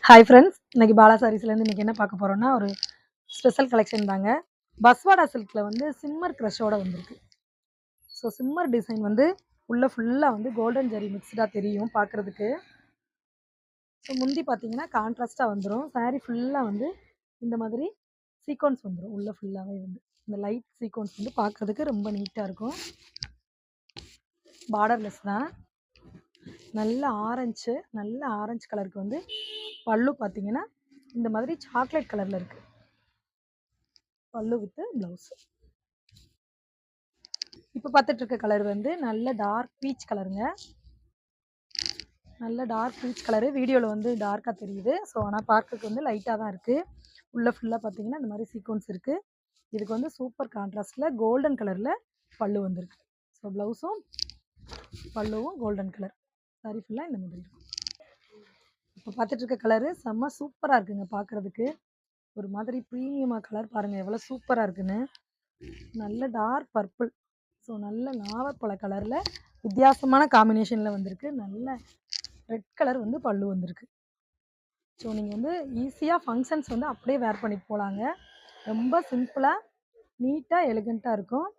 Hi friends, இன்னைக்கு பாலா சாரீஸ்லேருந்து இன்றைக்கி என்ன பார்க்க போகிறோம்னா ஒரு ஸ்பெஷல் கலெக்ஷன் தாங்க. பஸ்வாடா சில்கில் வந்து சிம்மர் க்ரஷோட வந்திருக்கு. ஸோ சிம்மர் டிசைன் வந்து உள்ளே ஃபுல்லாக வந்து கோல்டன் ஜெரி மிக்ஸ்டாக தெரியும் பார்க்குறதுக்கு. ஸோ முந்தி பார்த்தீங்கன்னா கான்ட்ராஸ்ட்டாக வந்துடும். சாரீ ஃபுல்லாக வந்து இந்த மாதிரி சீக்வன்ஸ் வந்துடும். உள்ளே ஃபுல்லாகவே வந்து இந்த லைட் சீக்வன்ஸ் வந்து பார்க்குறதுக்கு ரொம்ப நீட்டாக இருக்கும். பார்டர்லெஸ் தான். நல்ல ஆரஞ்சு கலருக்கு வந்து பல்லு பார்த்தீங்கன்னா இந்த மாதிரி சாக்லேட் கலரில் இருக்குது. பல்லு வித் ப்ளவுஸ். இப்போ பார்த்துட்டு இருக்க கலர் வந்து நல்ல டார்க் பீச் கலருங்க. நல்ல டார்க் பீச் கலரு. வீடியோவில் வந்து டார்க்காக தெரியுது. ஸோ ஆனால் பார்க்கறதுக்கு வந்து லைட்டாக தான் இருக்குது. உள்ளே ஃபுல்லாக பார்த்தீங்கன்னா இந்த மாதிரி சீக்வன்ஸ் இருக்குது. இதுக்கு வந்து சூப்பர் கான்ட்ராஸ்டில் கோல்டன் கலரில் பல்லு வந்திருக்கு. ஸோ ப்ளவுஸும் பல்லுவும் கோல்டன் கலர். சாரி ஃபுல்லாக இந்த மாதிரி இருக்கும். இப்போ பார்த்துட்டு இருக்க கலரு செம்ம சூப்பராக இருக்குங்க பார்க்குறதுக்கு. ஒரு மாதிரி ப்ரீமியமாக கலர் பாருங்கள் எவ்வளோ சூப்பராக இருக்குன்னு. நல்ல டார்க் பர்பிள். ஸோ நல்ல நாவற்பழ கலரில் வித்தியாசமான காம்பினேஷனில் வந்திருக்கு. நல்ல ரெட் கலர் வந்து பல்லு வந்திருக்கு. ஸோ நீங்கள் வந்து ஈஸியாக ஃபங்க்ஷன்ஸ் வந்து அப்படியே வேர் பண்ணிட்டு போகலாங்க. ரொம்ப சிம்பிளாக நீட்டாக எலிகண்ட்டாக இருக்கும்.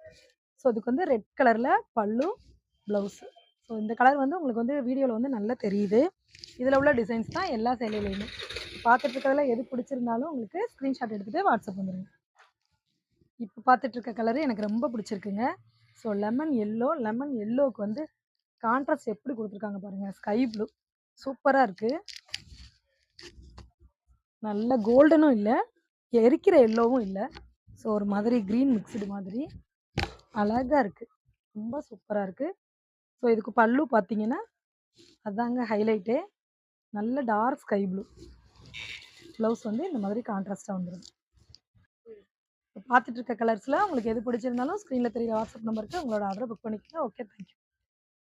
ஸோ இதுக்கு வந்து ரெட் கலரில் பல்லு ப்ளவுஸு. ஸோ இந்த கலர் வந்து உங்களுக்கு வந்து வீடியோவில் வந்து நல்லா தெரியுது. இதில் உள்ள டிசைன்ஸ் தான் எல்லா சேலையிலையுமே. பார்த்துட்டு இருக்கிறதுல எது பிடிச்சிருந்தாலும் உங்களுக்கு ஸ்க்ரீன்ஷாட் எடுத்துகிட்டு வாட்ஸ்அப் வந்துடுங்க. இப்போ பார்த்துட்ருக்க கலரு எனக்கு ரொம்ப பிடிச்சிருக்குங்க. ஸோ லெமன் எல்லோவுக்கு வந்து கான்ட்ராஸ்ட் எப்படி கொடுத்துருக்காங்க பாருங்கள். ஸ்கை ப்ளூ சூப்பராக இருக்குது. நல்ல கோல்டனும் இல்லை, எரிக்கிற எல்லோவும் இல்லை. ஸோ ஒரு மாதிரி க்ரீன் மிக்ஸ்டு மாதிரி அழகாக இருக்குது. ரொம்ப சூப்பராக இருக்குது. ஸோ இதுக்கு பல்லு பார்த்தீங்கன்னா அதாங்க ஹைலைட்டே. நல்ல டார்க் ஸ்கை ப்ளூ. ப்ளவுஸ் வந்து இந்த மாதிரி கான்ட்ராஸ்ட்டாக வந்துடும். பார்த்துட்டு இருக்க கலர்ஸில் உங்களுக்கு எது பிடிச்சிருந்தாலும் ஸ்க்ரீனில் தெரியுற வாட்ஸ்அப் நம்பருக்கு உங்களோட ஆர்டரை புக் பண்ணிக்கோங்க. Okay, thank you.